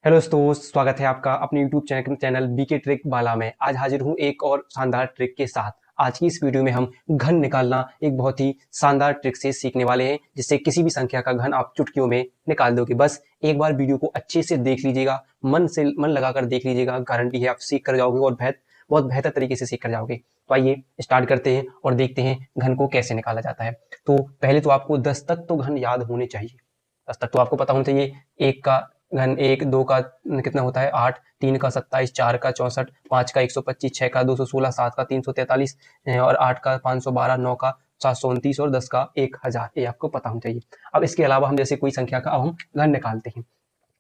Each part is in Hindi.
हेलो दोस्तों, स्वागत है आपका अपने YouTube चैनल बीके ट्रिक वाला में। आज हाजिर हूँ एक और शानदार ट्रिक के साथ। आज की इस वीडियो में हम घन निकालना एक बहुत ही शानदार ट्रिक से सीखने वाले हैं, जिससे किसी भी संख्या का घन आप चुटकियों में निकाल दोगे। बस एक बार वीडियो को अच्छे से देख लीजिएगा, मन लगाकर देख लीजिएगा। गारंटी है आप सीख कर जाओगे और बहुत बेहतर तरीके से सीख कर जाओगे। तो आइए स्टार्ट करते हैं और देखते हैं घन को कैसे निकाला जाता है। तो पहले तो आपको 10 तक तो घन याद होने चाहिए। 10 तक तो आपको पता होना चाहिए। एक का घन एक, दो का कितना होता है 8, तीन का 27, चार का 64, पांच का 125, छह का 216, सात का 343 और आठ का 512, नौ का 729 और 10 का 1000। ये आपको पता होना चाहिए। अब इसके अलावा हम जैसे कोई संख्या का अब हम घन निकालते हैं,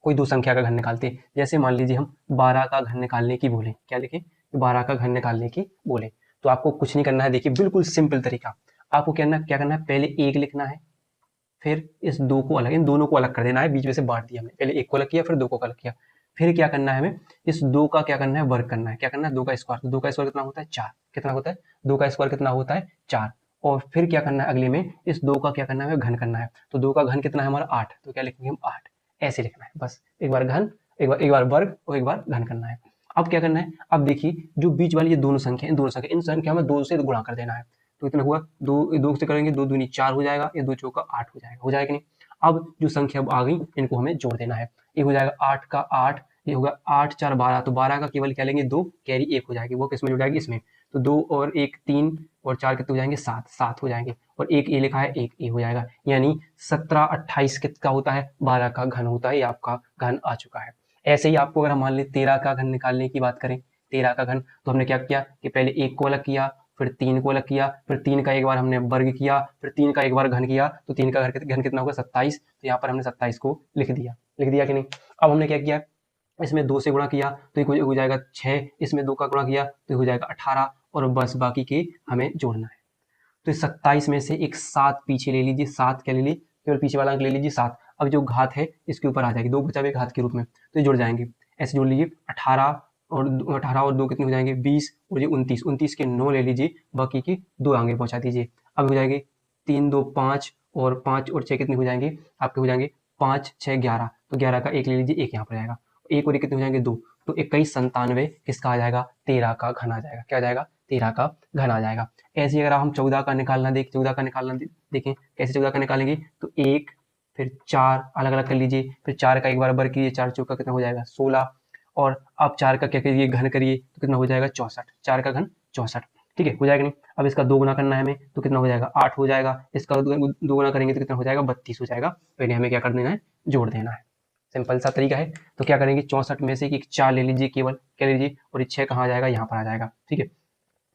कोई दो संख्या का घन निकालते हैं। जैसे मान लीजिए हम 12 का घन निकालने की बोले, क्या लिखें, 12 का घन निकालने की बोले, तो आपको कुछ नहीं करना है। देखिए बिल्कुल सिंपल तरीका। आपको क्या करना है, पहले एक लिखना है, फिर इस दो को अलग, इन दोनों को अलग कर देना है, बीच में से बांट दिया हमने। पहले एक को अलग किया, फिर दो को अलग किया। फिर क्या करना है, हमें इस दो का क्या करना है, वर्ग करना है। क्या करना है, दो का स्क्वायर। तो दो का स्क्वायर कितना होता है, 4। कितना होता है, दो का स्क्वायर कितना होता है, 4। और फिर क्या करना है, अगले में इस दो का क्या करना है, घन करना है। तो दो का घन कितना है हमारा, 8। तो क्या लिखेंगे हम, 8। ऐसे लिखना है बस। एक बार घन, एक बार वर्ग और एक बार घन करना है। अब क्या करना है, अब देखिए जो बीच वाली ये दोनों संख्या, इन संख्या में दो से गुणा कर देना है। तो इतना हुआ, दो दो से करेंगे, दो दूनी 4 हो जाएगा, ये दो चौका 8 हो जाएगा कि नहीं। अब जो संख्या आ गई इनको हमें जोड़ देना है। ये हो जाएगा 8 का 8, ये होगा 8 4 12। तो 12 का केवल क्या लेंगे, 2, कैरी 1 हो जाएगी। वो किसमें जुड़ जाएगी, इसमें। तो 2 और 1 3 और 4 कितने हो जाएंगे, 7। 7 हो जाएंगे। और एक ये लिखा है, एक ए हो जाएगा। यानी 17 28 किसका होता है, 12 का घन होता है। ये आपका घन आ चुका है। ऐसे ही आपको अगर हम मान लें 13 का घन निकालने की बात करें, 13 का घन, तो हमने क्या किया कि पहले एक को अलग किया, फिर 3 को अलग किया, फिर 3 का एक बार हमने वर्ग किया, फिर 3 का एक बार घन किया। तो 3 का घन कितना होगा, 27। तो यहाँ पर हमने 27 को लिख दिया कि नहीं। अब हमने क्या किया, इसमें 2 से गुणा किया तो ये हो जाएगा 6, इसमें 2 का गुणा किया तो हो जाएगा 18, और बस बाकी के हमें जोड़ना है। तो 27 में से एक 7 पीछे ले लीजिए। 7 क्या ले लीजिए, केवल पीछे वाला अंक ले लीजिए 7। अब जो घात है इसके ऊपर आ जाएगी, 2 बचा हुआ घात के रूप में, तो ये जुड़ जाएंगे। ऐसे जोड़ लीजिए। 18 और 2 कितने हो जाएंगे, 20, और ये 29। 29 के 9 ले लीजिए, बाकी के 2 आगे पहुंचा दीजिए। अब हो जाएंगे 3 2 5, और 5 और 6 कितने हो जाएंगे, आपके हो जाएंगे 5 6 11। तो 11 का एक ले लीजिए, एक यहाँ पर आएगा। एक और एक कितने हो जाएंगे, 2। तो 21 97 किसका आ जाएगा, 13 का घन आ जाएगा। क्या आ जाएगा, 13 का घन आ जाएगा। ऐसे ही अगर हम 14 का निकालना देखें कैसे 14 का निकालेंगे, तो 1 फिर 4 अलग अलग कर लीजिए, फिर 4 का एक बार वर्ग कीजिए, 4 चौका कितना हो जाएगा, 16। और अब 4 का क्या करिए, घन करिए, तो कितना हो जाएगा, 64। 4 का घन 64। ठीक है, हो जाएगा नहीं। अब इसका 2 गुना करना है हमें, तो कितना हो जाएगा, 8 हो जाएगा। इसका 2 गुना करेंगे तो कितना हो जाएगा, 32 हो जाएगा। पहले हमें क्या कर देना है, जोड़ देना है। सिंपल सा तरीका है। तो क्या करेंगे, 64 में से एक 4 ले लीजिए केवल, क्या ले लीजिए, और ये 6 कहाँ आ जाएगा, यहाँ पर आ जाएगा। ठीक है,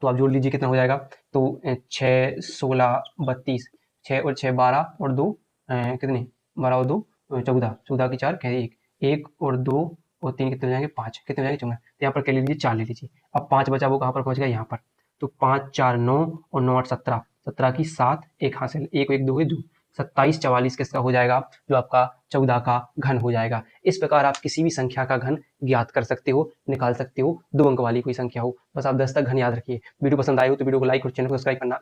तो आप जोड़ लीजिए कितना हो जाएगा। तो 6 16 32, 6 और 6 12, और 2 कितनी, 12 और 2 14, 14 की 4 कह 1, 1 और 2 और 3 कितने हो जाएंगे, 5। कितने हो जाएंगे, 14। तो यहाँ पर क्या ले लीजिए, 4 ले लीजिए। अब 5 बचा, वो कहाँ पर पहुंच गया, यहाँ पर। तो 5 4 9 और 9 8 17, 17 की 7, एक हासिल, 1 1 2 2, 27 44 किसका हो जाएगा, जो आपका 14 का घन हो जाएगा। इस प्रकार आप किसी भी संख्या का घन ज्ञात कर सकते हो, निकाल सकते हो, 2 अंक वाली कोई संख्या हो। बस आप 10 तक घन याद रखिए। वीडियो पसंद आए हो तो वीडियो को लाइक और चैनल को सब्सक्राइब करना ना